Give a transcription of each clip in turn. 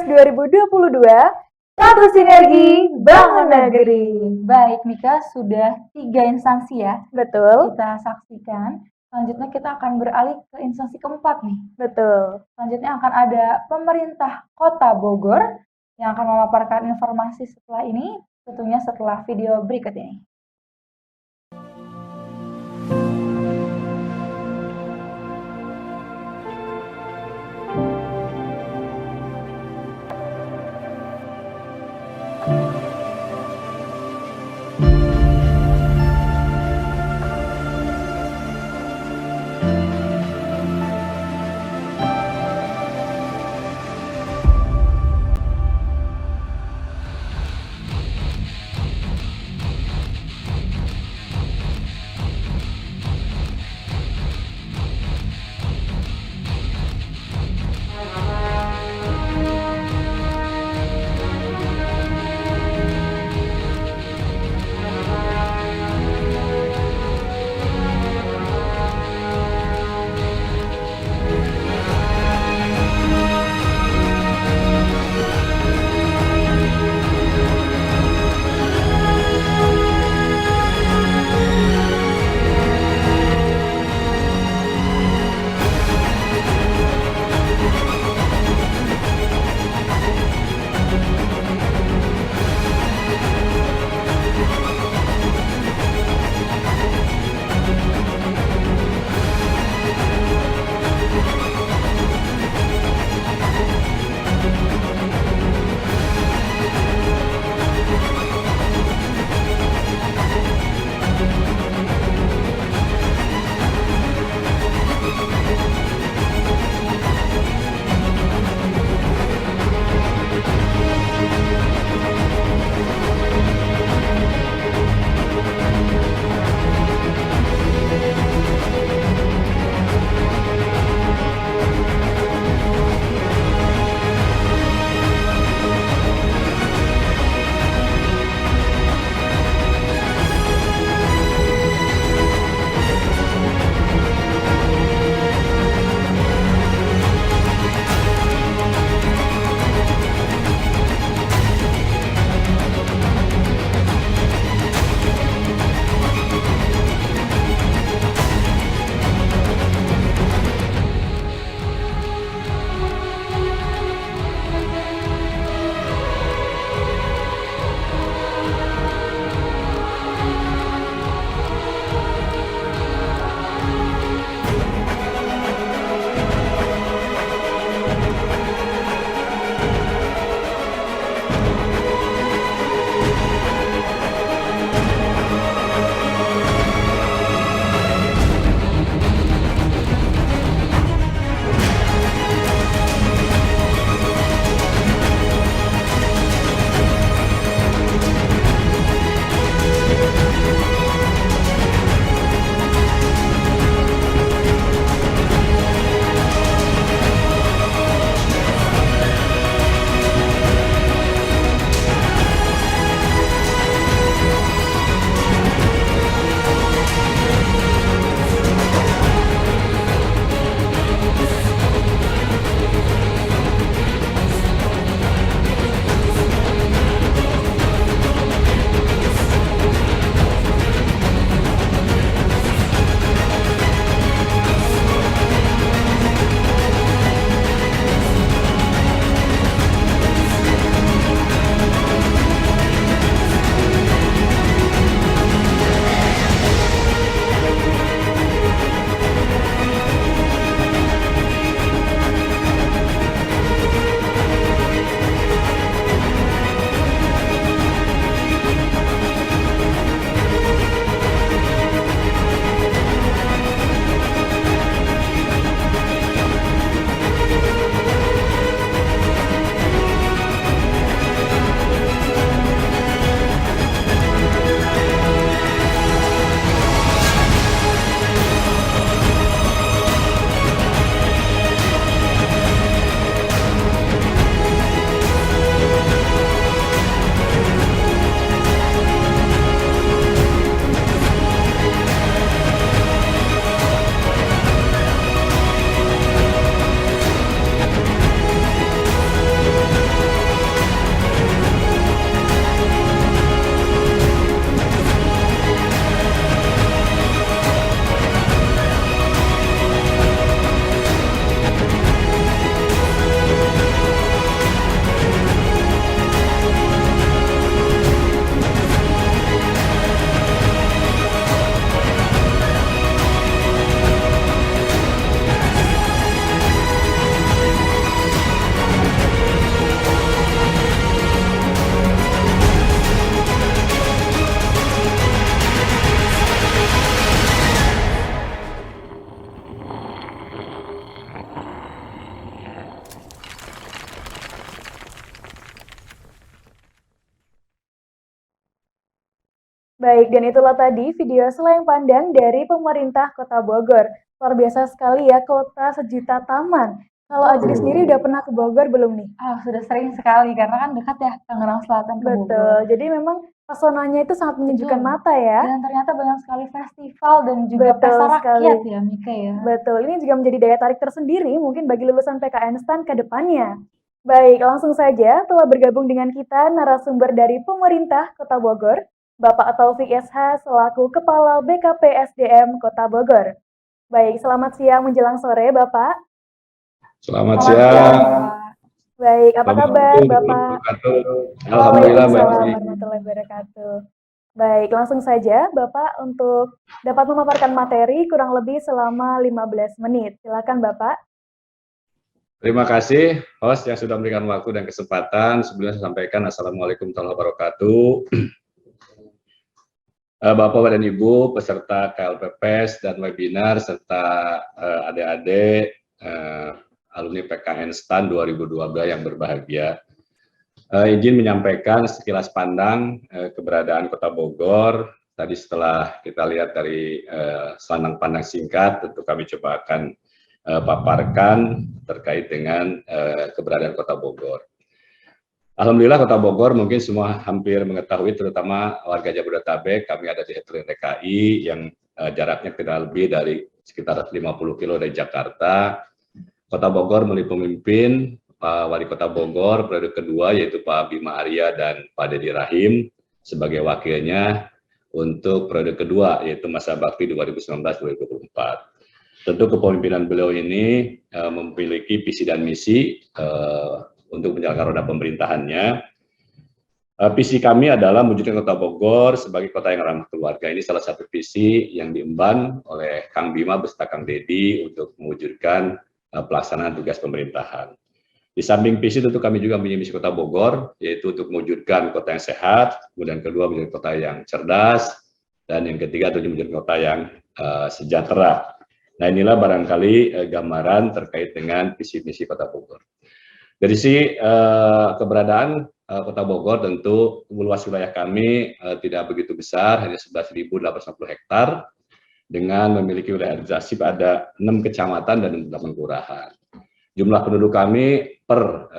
2022, satu sinergi bangun negeri. Baik, Mika, sudah 3 instansi ya Betul, kita saksikan. Selanjutnya kita akan beralih ke instansi keempat nih. betul. Selanjutnya akan ada pemerintah Kota Bogor yang akan memaparkan informasi setelah ini, tentunya setelah video berikut ini. Baik, dan itulah tadi video Selayang Pandang dari pemerintah Kota Bogor. Luar biasa sekali ya, kota sejuta taman. Kalau Ajri sendiri udah pernah ke Bogor belum nih? Sudah sering sekali karena kan dekat ya Tangerang Selatan ke Bogor. Betul, jadi memang pesonanya itu sangat menyejukkan Betul. mata ya. Dan ternyata banyak sekali festival dan juga Betul pesta sekali. rakyat ya, Mika ya. Betul, ini juga menjadi daya tarik tersendiri mungkin bagi lulusan PKN STAN ke depannya. Baik, langsung saja telah bergabung dengan kita narasumber dari pemerintah Kota Bogor, Bapak Taufik SH selaku Kepala BKP SDM Kota Bogor. Baik, selamat siang menjelang sore Bapak. Selamat siang. Baik, apa kabar Bapak? Alhamdulillah baik. Waalaikumsalam warahmatullahi wabarakatuh. Baik, langsung saja Bapak untuk dapat memaparkan materi kurang lebih selama 15 menit. Silakan Bapak. Terima kasih host yang sudah memberikan waktu dan kesempatan. Sebelumnya saya sampaikan Assalamualaikum warahmatullahi wabarakatuh. Bapak dan Ibu peserta KLPPS dan webinar serta adik-adik alumni PKN STAN 2012 yang berbahagia. Izin menyampaikan sekilas pandang keberadaan Kota Bogor. Tadi setelah kita lihat dari sandang pandang singkat, tentu kami coba akan paparkan terkait dengan keberadaan Kota Bogor. Alhamdulillah Kota Bogor mungkin semua hampir mengetahui, terutama warga Jabodetabek, kami ada di Heterogen DKI yang jaraknya tidak lebih dari sekitar 50 km dari Jakarta. Kota Bogor memilih pemimpin, Pak Wali Kota Bogor periode kedua yaitu Pak Bima Arya dan Pak Dedi Rahim sebagai wakilnya untuk periode kedua yaitu masa bakti 2019-2024. Tentu kepemimpinan beliau ini memiliki visi dan misi untuk menjalankan roda pemerintahannya. Visi kami adalah mewujudkan Kota Bogor sebagai kota yang ramah keluarga. Ini salah satu visi yang diemban oleh Kang Bima beserta Kang Dedi untuk mewujudkan pelaksanaan tugas pemerintahan. Di samping visi tentu kami juga punya misi Kota Bogor, yaitu untuk mewujudkan kota yang sehat, kemudian kedua menjadi kota yang cerdas, dan yang ketiga tentu menjadi kota yang sejahtera. Nah inilah barangkali gambaran terkait dengan visi misi Kota Bogor. Dari sisi keberadaan Kota Bogor tentu luas wilayah kami tidak begitu besar, hanya 11.850 hektar, dengan memiliki wilayah administratif ada 6 kecamatan dan 8 kelurahan. Jumlah penduduk kami per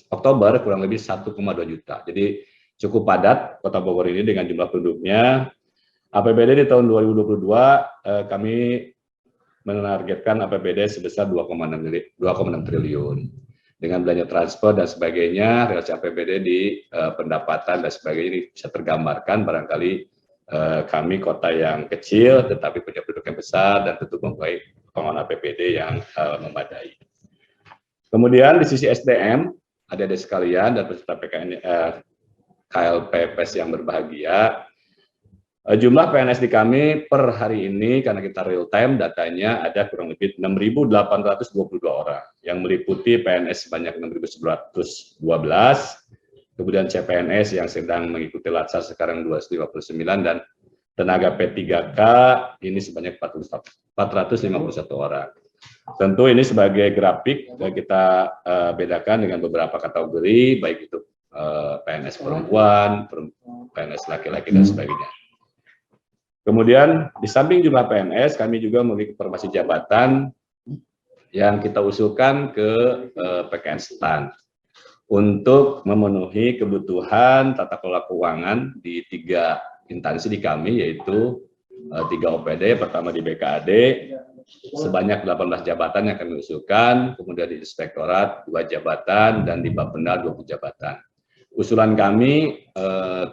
Oktober kurang lebih 1,2 juta. Jadi cukup padat Kota Bogor ini dengan jumlah penduduknya. APBD di tahun 2022 kami menargetkan APBD sebesar 2,6 triliun. Dengan belanja transport dan sebagainya, relasi APBD di pendapatan dan sebagainya ini bisa tergambarkan barangkali kami kota yang kecil tetapi punya penduduk yang besar dan tentu mempunyai pengelolaan APBD yang memadai. Kemudian di sisi SDM, adik-adik sekalian dan peserta PKN KLPPS yang berbahagia, jumlah PNS di kami per hari ini karena kita real time datanya ada kurang lebih 6.822 orang yang meliputi PNS sebanyak 6.912, kemudian CPNS yang sedang mengikuti latsar sekarang 259 dan tenaga P3K ini sebanyak 451 orang. Tentu ini sebagai grafik kita bedakan dengan beberapa kategori baik itu PNS perempuan, PNS laki-laki dan sebagainya. Kemudian di samping jumlah PNS, kami juga memiliki formasi jabatan yang kita usulkan ke PKN STAN untuk memenuhi kebutuhan tata kelola keuangan di 3 instansi di kami, yaitu 3 OPD, pertama di BKAD, sebanyak 18 jabatan yang kami usulkan, kemudian di Inspektorat 2 jabatan, dan di Bapenda 20 jabatan. Usulan kami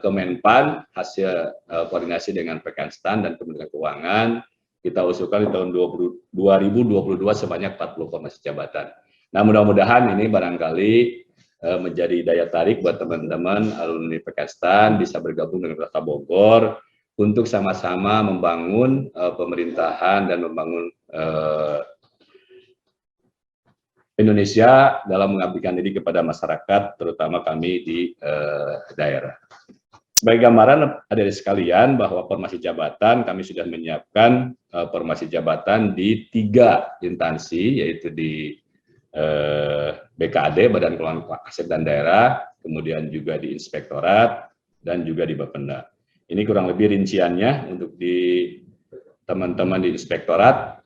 ke Menpan hasil koordinasi dengan PKN STAN dan Kementerian Keuangan, kita usulkan di tahun 2022 sebanyak 40 formasi jabatan. Nah mudah-mudahan ini barangkali menjadi daya tarik buat teman-teman alumni PKN STAN bisa bergabung dengan Kota Bogor untuk sama-sama membangun pemerintahan dan membangun Indonesia dalam mengabdikan diri kepada masyarakat, terutama kami di daerah. Sebagai gambaran adik-adik sekalian bahwa formasi jabatan kami sudah menyiapkan formasi jabatan di 3 instansi, yaitu di BKAD, Badan Keuangan Aset dan Daerah, kemudian juga di Inspektorat, dan juga di Bapenda. Ini kurang lebih rinciannya untuk di teman-teman di inspektorat.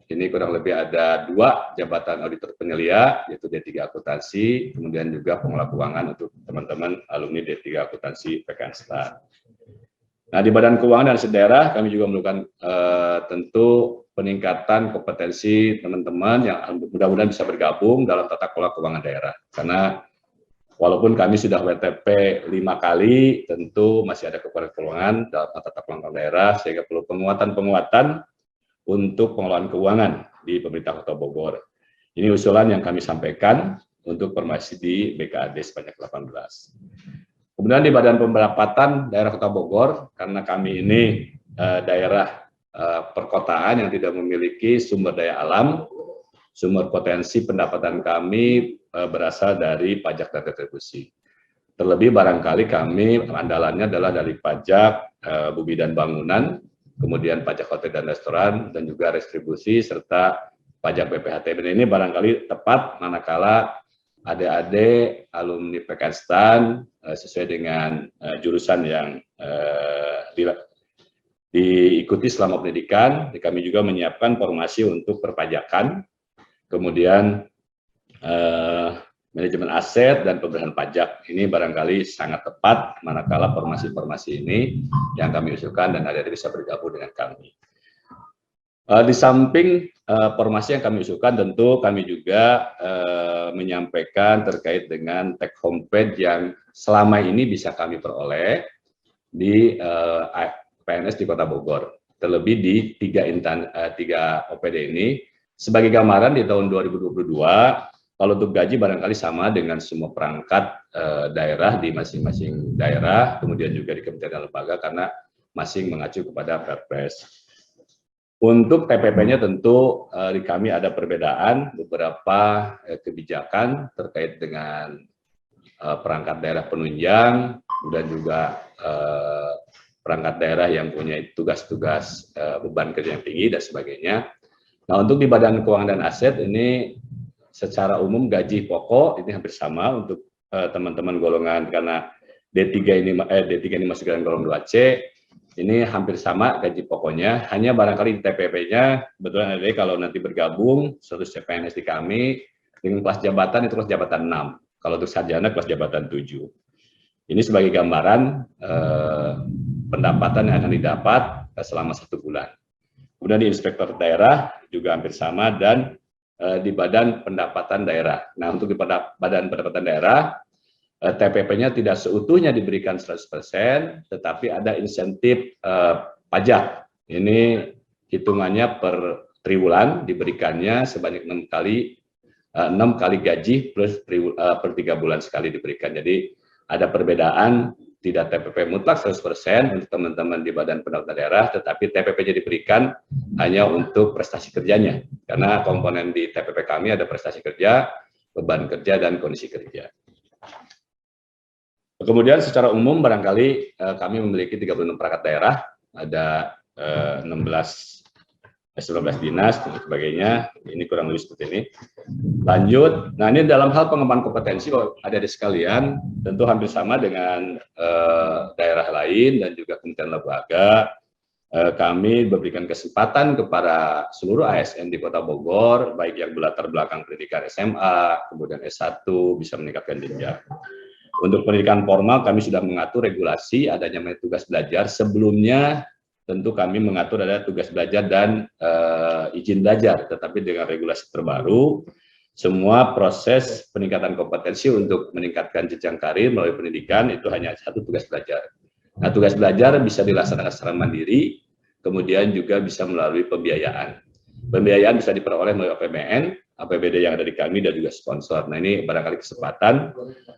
Ini kurang lebih ada 2 jabatan auditor penyelia, yaitu D3 akuntansi, kemudian juga pengelola keuangan untuk teman-teman alumni D3 akuntansi PKN STAN. Nah, di Badan Keuangan dan Aset Daerah kami juga melakukan tentu peningkatan kompetensi teman-teman yang mudah-mudahan bisa bergabung dalam tata kelola keuangan daerah. Karena walaupun kami sudah WTP 5 kali, tentu masih ada kekurangan keuangan dalam tata kelola daerah, sehingga perlu penguatan untuk pengelolaan keuangan di pemerintah Kota Bogor. Ini usulan yang kami sampaikan untuk formasi di BKAD sebanyak 18. Kemudian di Badan Pendapatan Daerah Kota Bogor, karena kami ini daerah perkotaan yang tidak memiliki sumber daya alam, sumber potensi pendapatan kami berasal dari pajak dan retribusi. Terlebih barangkali kami andalannya adalah dari pajak bumi dan bangunan, kemudian pajak hotel dan restoran, dan juga retribusi, serta pajak BPHT. Dan ini barangkali tepat manakala adik-adik alumni PKN STAN sesuai dengan jurusan yang diikuti selama pendidikan. Kami juga menyiapkan formasi untuk perpajakan, kemudian manajemen aset dan pemberian pajak. Ini barangkali sangat tepat manakala formasi-formasi ini yang kami usulkan dan adik-adik bisa bergabung dengan kami. Di samping formasi yang kami usulkan, tentu kami juga menyampaikan terkait dengan take home pay yang selama ini bisa kami peroleh di PNS di Kota Bogor. Terlebih di 3 OPD ini. Sebagai gambaran di tahun 2022, kalau untuk gaji barangkali sama dengan semua perangkat daerah di masing-masing daerah, kemudian juga di kementerian dan lembaga karena masing mengacu kepada Perpres. Untuk TPP-nya tentu di kami ada perbedaan beberapa kebijakan terkait dengan perangkat daerah penunjang dan juga perangkat daerah yang punya tugas-tugas beban kerja yang tinggi dan sebagainya. Nah, untuk di Badan Keuangan dan Aset ini secara umum gaji pokok ini hampir sama untuk teman-teman golongan, karena D3 ini masuk dalam golongan 2C, ini hampir sama gaji pokoknya, hanya barangkali di TPP-nya, kebetulan ada kalau nanti bergabung status CPNS di kami, dengan kelas jabatan itu kelas jabatan 6, kalau untuk sarjana kelas jabatan 7. Ini sebagai gambaran pendapatan yang akan didapat selama 1 bulan. Kemudian di inspektor daerah juga hampir sama, dan di Badan Pendapatan Daerah. Nah, untuk di Badan Pendapatan Daerah, TPP-nya tidak seutuhnya diberikan 100%, tetapi ada insentif pajak. Ini hitungannya per triwulan diberikannya sebanyak 6 kali gaji plus per 3 bulan sekali diberikan. Jadi ada perbedaan, tidak TPP mutlak 100% untuk teman-teman di Badan Pendapatan Daerah, tetapi TPP-nya diberikan hanya untuk prestasi kerjanya. Karena komponen di TPP kami ada prestasi kerja, beban kerja, dan kondisi kerja. Kemudian secara umum barangkali kami memiliki 36 perangkat daerah, ada 19 dinas dan sebagainya. Ini kurang lebih seperti ini. Lanjut, nah ini dalam hal pengembangan kompetensi ada di sekalian, tentu hampir sama dengan daerah lain dan juga kementerian lembaga. Kami memberikan kesempatan kepada seluruh ASN di Kota Bogor, baik yang berlatar belakang pendidikan SMA, kemudian S1, bisa meningkatkan jenjang. Untuk pendidikan formal kami sudah mengatur regulasi adanya tugas belajar. Sebelumnya tentu kami mengatur ada tugas belajar dan izin belajar, tetapi dengan regulasi terbaru, semua proses peningkatan kompetensi untuk meningkatkan jenjang karir melalui pendidikan itu hanya 1 tugas belajar. Nah, tugas belajar bisa dilaksanakan secara mandiri, kemudian juga bisa melalui pembiayaan. Pembiayaan bisa diperoleh melalui APBN, APBD yang ada di kami, dan juga sponsor. Nah, ini barangkali kesempatan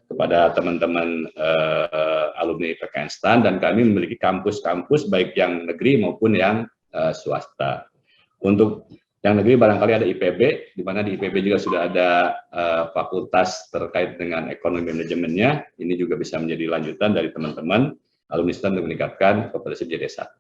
kepada teman-teman alumni PKN STAN, dan kami memiliki kampus-kampus baik yang negeri maupun yang swasta. Untuk yang negeri barangkali ada IPB, di mana di IPB juga sudah ada fakultas terkait dengan ekonomi manajemennya. Ini juga bisa menjadi lanjutan dari teman-teman alumni STAN untuk meningkatkan kompetensi menjadi S1.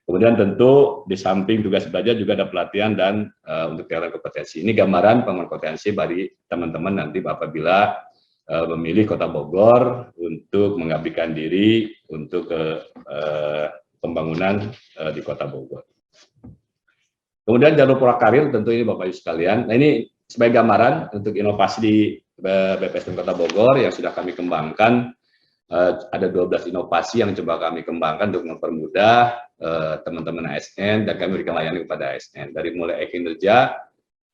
Kemudian tentu di samping tugas belajar juga ada pelatihan dan untuk peningkatan kompetensi. Ini gambaran pengembangan kompetensi bagi teman-teman nanti apabila memilih Kota Bogor untuk mengabdikan diri untuk pembangunan di Kota Bogor. Kemudian jalur Purakarir, tentu ini Bapak Ibu sekalian. Nah, ini sebagai gambaran untuk inovasi di BPSDM Kota Bogor yang sudah kami kembangkan. Ada 12 inovasi yang coba kami kembangkan untuk mempermudah teman-teman ASN, dan kami berikan layanan kepada ASN. Dari mulai kinerja,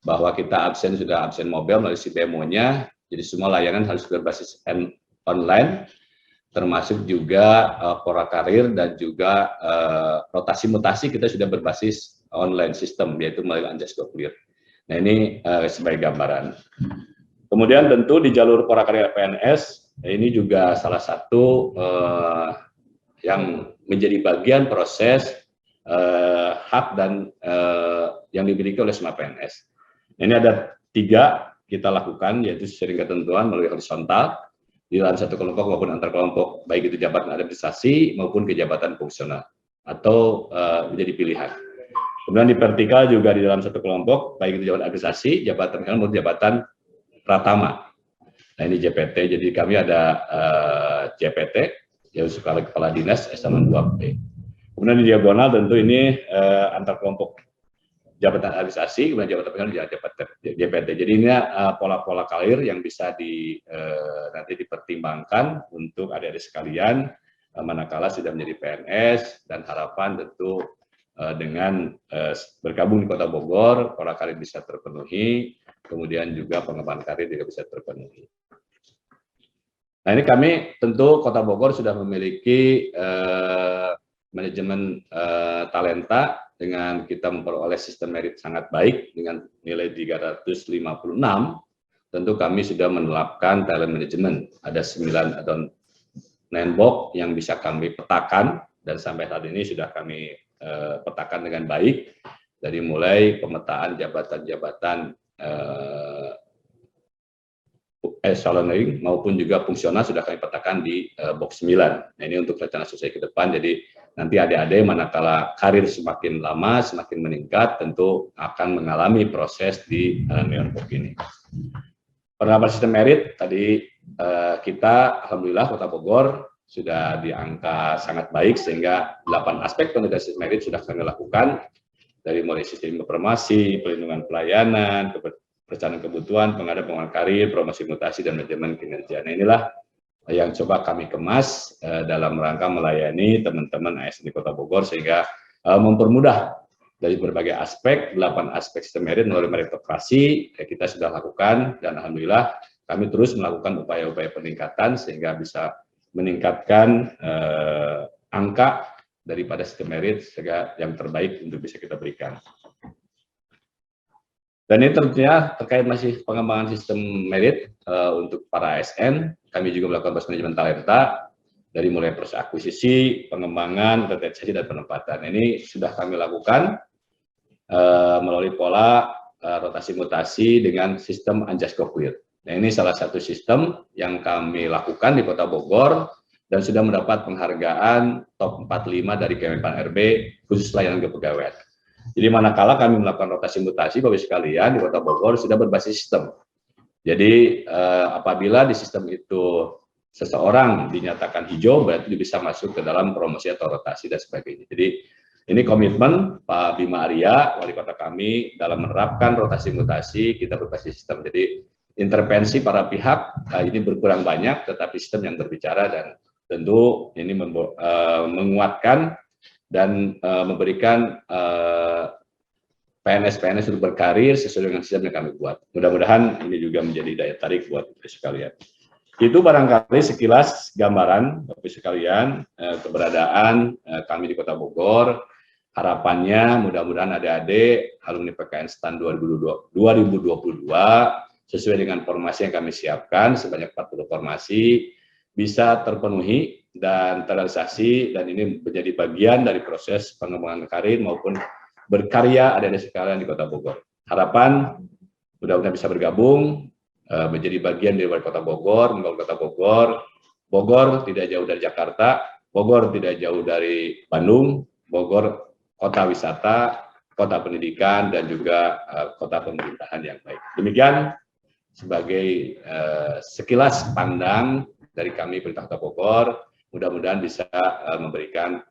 bahwa kita sudah absen mobile melalui si demo-nya, jadi semua layanan harus berbasis online, termasuk juga Purakarir dan juga rotasi mutasi kita sudah berbasis online sistem, yaitu melalui Anjas Go-Clear. Nah, ini sebagai gambaran. Kemudian tentu di jalur Purakarir PNS, ini juga salah satu yang menjadi bagian proses hak dan yang dimiliki oleh semua PNS. Ini ada 3 kita lakukan, yaitu sesuai ketentuan melalui horizontal di dalam satu kelompok maupun antar kelompok, baik itu jabatan administrasi maupun kejabatan fungsional atau menjadi pilihan. Kemudian di vertikal juga di dalam satu kelompok, baik itu jabatan administrasi, jabatan fungsional maupun jabatan pratama. Nah, ini JPT, jadi kami ada JPT, yaitu Kepala Dinas Eselon 2P. Kemudian di diagonal tentu ini antar kelompok jabatan administrasi, kemudian jabatan pengadilan, jabatan JPT. Jadi ini pola-pola karir yang bisa nanti dipertimbangkan untuk adik-adik sekalian manakala sudah menjadi PNS, dan harapan tentu dengan bergabung di Kota Bogor, pola karir bisa terpenuhi, kemudian juga pengembangan karir juga bisa terpenuhi. Nah, ini kami tentu Kota Bogor sudah memiliki manajemen talenta dengan kita memperoleh sistem merit sangat baik dengan nilai 356. Tentu kami sudah menerapkan talent management. Ada 9 atau 9 box yang bisa kami petakan, dan sampai saat ini sudah kami petakan dengan baik, dari mulai pemetaan jabatan-jabatan eselonering maupun juga fungsional sudah kami petakan di box 9. Nah, ini untuk rencana sukses ke depan. Jadi nanti adik-adik manakala karir semakin lama, semakin meningkat, tentu akan mengalami proses di neon box ini. Penerapan sistem merit tadi kita alhamdulillah Kota Bogor sudah di angka sangat baik, sehingga 8 aspek penerapan sistem merit sudah kami lakukan, dari mulai sistem informasi, perlindungan pelayanan, perencanaan kebutuhan, pengadaan karir, promosi mutasi, dan manajemen kinerja. Nah, inilah yang coba kami kemas dalam rangka melayani teman-teman ASN di Kota Bogor, sehingga mempermudah dari berbagai aspek, 8 aspek sistem merit melalui meritokrasi kita sudah lakukan, dan alhamdulillah kami terus melakukan upaya-upaya peningkatan sehingga bisa meningkatkan angka daripada sistem merit sehingga yang terbaik untuk bisa kita berikan. Dan ini tentunya terkait masih pengembangan sistem merit untuk para ASN, kami juga melakukan proses manajemen talenta dari mulai proses akuisisi, pengembangan, retensi, dan penempatan. Ini sudah kami lakukan melalui pola rotasi mutasi dengan sistem Anjas Go-Clear. Nah, ini salah satu sistem yang kami lakukan di Kota Bogor dan sudah mendapat penghargaan top 45 dari Kemenpan RB khusus layanan kepegawaian. Jadi manakala kami melakukan rotasi mutasi, Bapak sekalian, di Kota Bogor sudah berbasis sistem. Jadi apabila di sistem itu seseorang dinyatakan hijau, berarti bisa masuk ke dalam promosi atau rotasi dan sebagainya. Jadi ini komitmen Pak Bima Arya, wali kota kami, dalam menerapkan rotasi mutasi kita berbasis sistem. Jadi intervensi para pihak ini berkurang banyak, tetapi sistem yang berbicara, dan tentu ini menguatkan dan memberikan PNS-PNS untuk berkarir sesuai dengan sistem yang kami buat. Mudah-mudahan ini juga menjadi daya tarik buat Bapak sekalian. Itu barangkali sekilas gambaran Bapak sekalian keberadaan kami di Kota Bogor. Harapannya mudah-mudahan adik-adik alumni PKN STAN 2022 sesuai dengan formasi yang kami siapkan sebanyak 40 formasi bisa terpenuhi dan terrealisasi, dan ini menjadi bagian dari proses pengembangan karir maupun berkarya adik-adik sekalian di Kota Bogor. Harapan mudah-mudahan bisa bergabung menjadi bagian dari Kota Bogor, membangun Kota Bogor. Bogor tidak jauh dari Jakarta, Bogor tidak jauh dari Bandung, Bogor kota wisata, kota pendidikan, dan juga kota pemerintahan yang baik. Demikian sebagai sekilas pandang dari kami Pemerintah Kota Bogor. mudah-mudahan bisa memberikan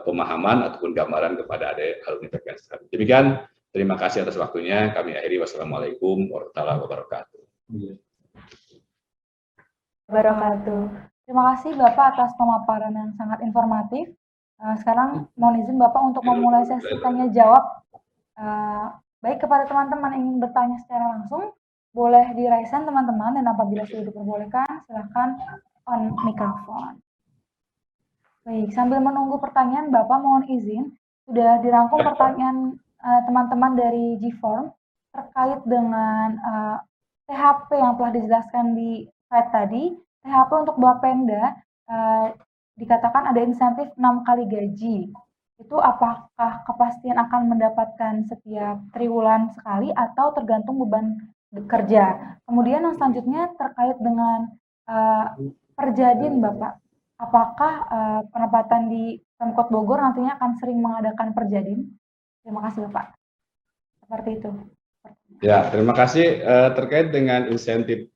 pemahaman ataupun gambaran kepada adik alumni PPNS. Demikian, terima kasih atas waktunya. Kami akhiri. Wassalamualaikum warahmatullahi wabarakatuh. Wabarakatuh. Terima kasih Bapak atas pemaparan yang sangat informatif. Sekarang mohon izin Bapak untuk memulai sesi tanya jawab. Baik kepada teman-teman yang ingin bertanya secara langsung, boleh di raise hand teman-teman, dan apabila sudah diperbolehkan, silahkan on mikrofon. Baik, sambil menunggu pertanyaan, Bapak mohon izin, sudah dirangkum pertanyaan teman-teman dari G-Form terkait dengan THP yang telah dijelaskan di slide tadi. THP untuk Bapenda dikatakan ada insentif 6 kali gaji. Itu apakah kepastian akan mendapatkan setiap triwulan sekali atau tergantung beban kerja? Kemudian yang selanjutnya terkait dengan Perjadin, Bapak. Apakah penempatan di Pemkot Bogor nantinya akan sering mengadakan Perjadin? Terima kasih Bapak. Seperti itu. Ya, terima kasih. Terkait dengan insentif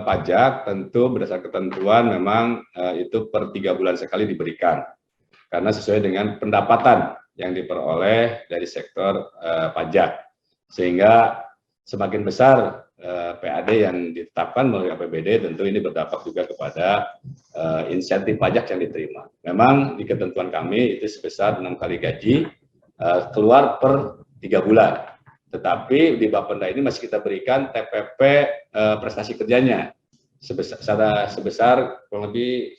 pajak, tentu berdasarkan ketentuan memang itu per 3 bulan sekali diberikan. Karena sesuai dengan pendapatan yang diperoleh dari sektor pajak. Sehingga semakin besar PAD yang ditetapkan melalui APBD, tentu ini berdampak juga kepada insentif pajak yang diterima. Memang di ketentuan kami itu sebesar 6 kali gaji keluar per 3 bulan. Tetapi di Bapenda ini masih kita berikan TPP prestasi kerjanya sebesar kurang lebih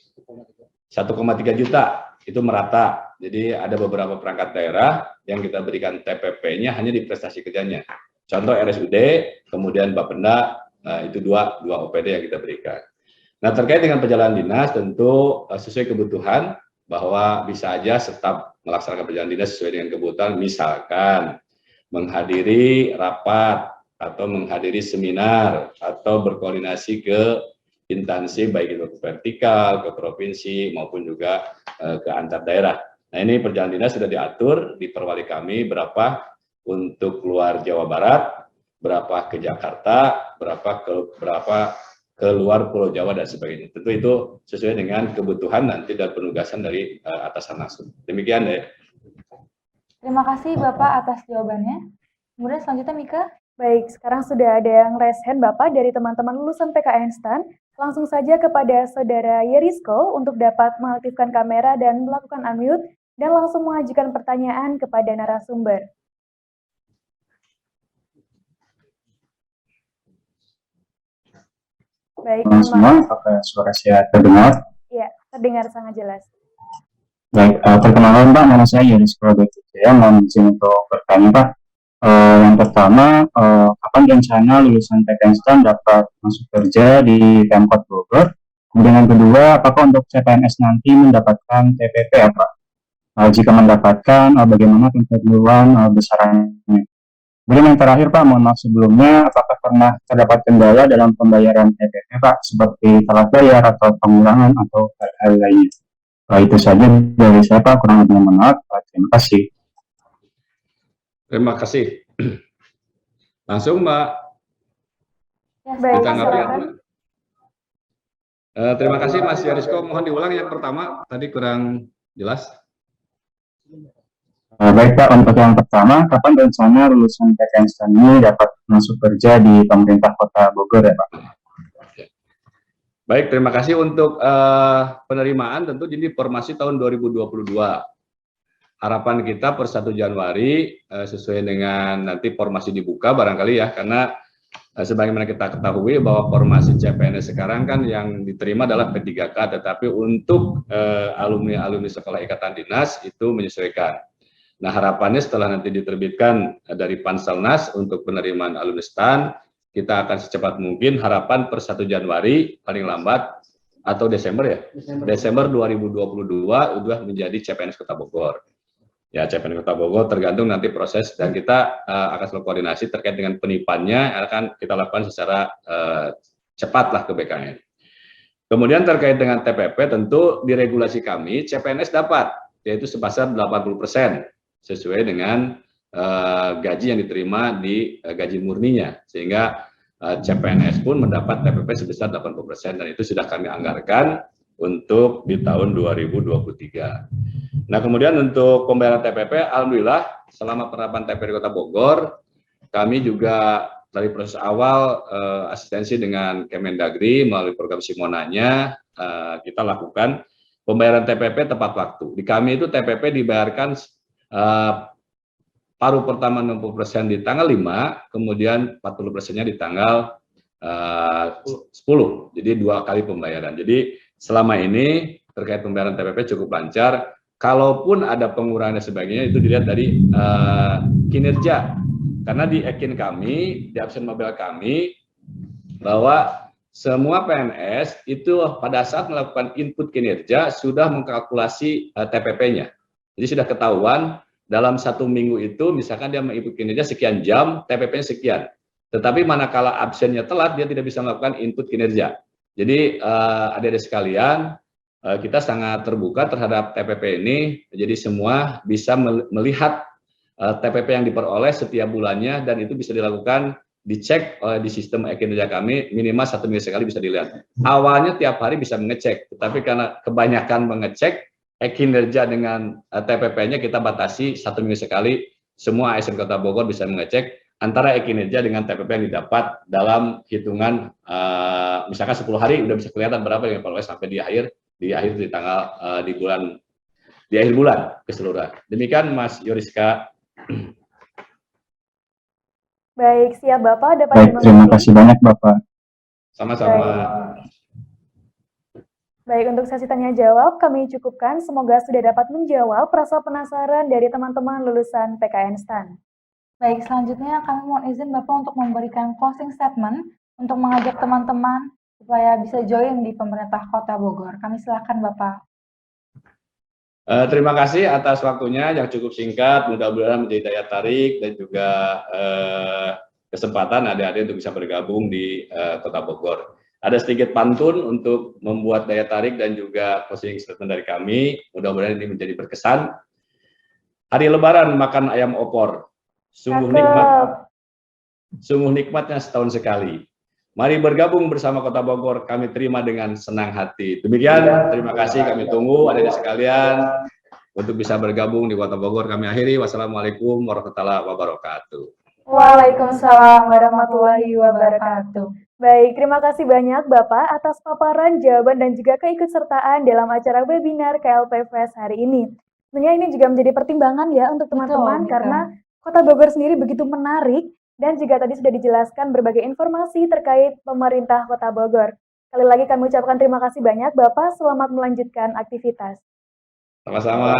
1,3 juta, itu merata. Jadi ada beberapa perangkat daerah yang kita berikan TPP-nya hanya di prestasi kerjanya. Contoh RSUD, kemudian Bapenda, itu dua OPD yang kita berikan. Nah, terkait dengan perjalanan dinas, tentu sesuai kebutuhan, bahwa bisa aja tetap melaksanakan perjalanan dinas sesuai dengan kebutuhan, misalkan menghadiri rapat, atau menghadiri seminar, atau berkoordinasi ke instansi, baik itu ke vertikal, ke provinsi, maupun juga ke antar daerah. Nah, ini perjalanan dinas sudah diatur di perwali kami, berapa untuk keluar Jawa Barat, berapa ke Jakarta, berapa ke luar Pulau Jawa, dan sebagainya. Tentu itu sesuai dengan kebutuhan nanti dan penugasan dari atasan langsung. Demikian ya. Terima kasih Bapak atas jawabannya. Kemudian selanjutnya Mika. Baik, sekarang sudah ada yang raise hand Bapak dari teman-teman lulusan PKN STAN. Langsung saja kepada Saudara Yerisko untuk dapat mengaktifkan kamera dan melakukan unmute dan langsung mengajukan pertanyaan kepada narasumber. Baik, semua, apakah suara saya terdengar? Ya, terdengar sangat jelas. Baik, perkenalkan Pak, nama saya Yerisko Saya mohon izin untuk bertanya Pak. Yang pertama, kapan rencana lulusan PKN STAN dapat masuk kerja di Pemkot Bogor? Kemudian yang kedua, apakah untuk CPNS nanti mendapatkan TPP ya Pak? Jika mendapatkan, bagaimana ketentuan besarannya? Kemudian yang terakhir Pak, mohon maaf sebelumnya, apakah pernah terdapat kendala dalam pembayaran TPP Pak, seperti telat bayar atau pengulangan atau hal-hal lainnya? Itu saja dari saya Pak, kurang lebih mohon maaf. Terima kasih. Terima kasih. Langsung Mbak. Ya, baik, silakan. Terima kasih Mas Yarisko. Mohon diulang yang pertama, tadi kurang jelas. Baik Pak, untuk yang pertama, kapan rencana lulusan PKN STAN ini dapat masuk kerja di pemerintah Kota Bogor ya Pak? Baik, terima kasih untuk penerimaan. Tentu jadi formasi tahun 2022. Harapan kita per 1 Januari sesuai dengan nanti formasi dibuka barangkali ya, karena sebagaimana kita ketahui bahwa formasi CPNS sekarang kan yang diterima adalah P3K, tetapi untuk alumni-alumni sekolah ikatan dinas itu menyesuaikan. Nah, harapannya setelah nanti diterbitkan dari Panselnas untuk penerimaan alumni STAN, kita akan secepat mungkin, harapan per 1 Januari paling lambat atau Desember ya, Desember 2022 sudah menjadi CPNS Kota Bogor. Ya, CPNS Kota Bogor tergantung nanti proses, dan kita akan selalu koordinasi terkait dengan penipannya akan kita lakukan secara cepat lah ke BKN. Kemudian terkait dengan TPP, tentu di regulasi kami CPNS dapat, yaitu sebesar 80% sesuai dengan gaji yang diterima di gaji murninya, sehingga CPNS pun mendapat TPP sebesar 80%, dan itu sudah kami anggarkan untuk di tahun 2023. Nah, kemudian untuk pembayaran TPP, alhamdulillah selama penerapan TPP di Kota Bogor, kami juga dari proses awal asistensi dengan Kemendagri melalui program Simonanya, kita lakukan pembayaran TPP tepat waktu. Di kami itu TPP dibayarkan paruh pertama 60% di tanggal 5, kemudian 40%-nya di tanggal 10. Jadi 2 kali pembayaran. Jadi selama ini terkait pembayaran TPP cukup lancar. Kalaupun ada pengurangan dan sebagainya, itu dilihat dari kinerja. Karena di Ekin kami, di absen mobile kami, bahwa semua PNS itu pada saat melakukan input kinerja sudah mengkalkulasi TPP-nya. Jadi sudah ketahuan dalam 1 minggu itu, misalkan dia menginput kinerja sekian jam, TPP-nya sekian. Tetapi manakala absennya telat, dia tidak bisa melakukan input kinerja. Jadi adik-adik sekalian, kita sangat terbuka terhadap TPP ini, jadi semua bisa melihat TPP yang diperoleh setiap bulannya, dan itu bisa dilakukan, dicek di sistem e-kinerja kami, minimal 1 minggu sekali bisa dilihat. Awalnya tiap hari bisa mengecek, tetapi karena kebanyakan mengecek, e-kinerja dengan TPP-nya kita batasi 1 minggu sekali, semua ASN Kota Bogor bisa mengecek antara e-kinerja dengan TPP yang didapat dalam hitungan, misalkan 10 hari udah bisa kelihatan berapa yang diperoleh sampai di akhir tanggal di akhir bulan keseluruhan. Demikian Mas Yoriska. Baik, siap Bapak. Dapat Baik, terima kasih banyak Bapak. Sama-sama. Baik, untuk sesi tanya jawab kami cukupkan. Semoga sudah dapat menjawab rasa penasaran dari teman-teman lulusan PKN STAN. Baik, selanjutnya kami mohon izin Bapak untuk memberikan closing statement untuk mengajak teman-teman supaya bisa join di pemerintah Kota Bogor. Kami silakan Bapak. Terima kasih atas waktunya yang cukup singkat, mudah-mudahan menjadi daya tarik dan juga kesempatan adik-adik untuk bisa bergabung di Kota Bogor. Ada sedikit pantun untuk membuat daya tarik dan juga closing statement dari kami, mudah-mudahan ini menjadi berkesan. Hari Lebaran makan ayam opor, sungguh nikmatnya setahun sekali. Mari bergabung bersama Kota Bogor, kami terima dengan senang hati. Demikian, terima kasih, kami tunggu adik-adik sekalian untuk bisa bergabung di Kota Bogor. Kami akhiri, wassalamualaikum warahmatullahi wabarakatuh. Waalaikumsalam warahmatullahi wabarakatuh. Baik, terima kasih banyak Bapak atas paparan, jawaban, dan juga keikutsertaan dalam acara webinar KLPFS hari ini. Tentunya ini juga menjadi pertimbangan ya untuk teman-teman, karena Kota Bogor sendiri begitu menarik, dan juga tadi sudah dijelaskan berbagai informasi terkait pemerintah Kota Bogor. Sekali lagi kami ucapkan terima kasih banyak Bapak, selamat melanjutkan aktivitas. Sama-sama.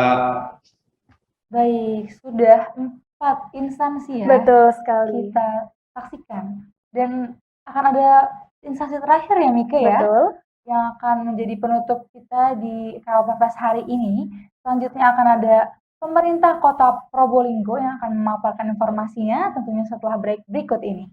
Baik, sudah 4 instansi ya. Betul sekali. Kita saksikan. Dan akan ada instansi terakhir ya Mika ya. Betul. Yang akan menjadi penutup kita di KLPFS hari ini. Selanjutnya akan ada pemerintah Kota Probolinggo yang akan memaparkan informasinya tentunya setelah break berikut ini.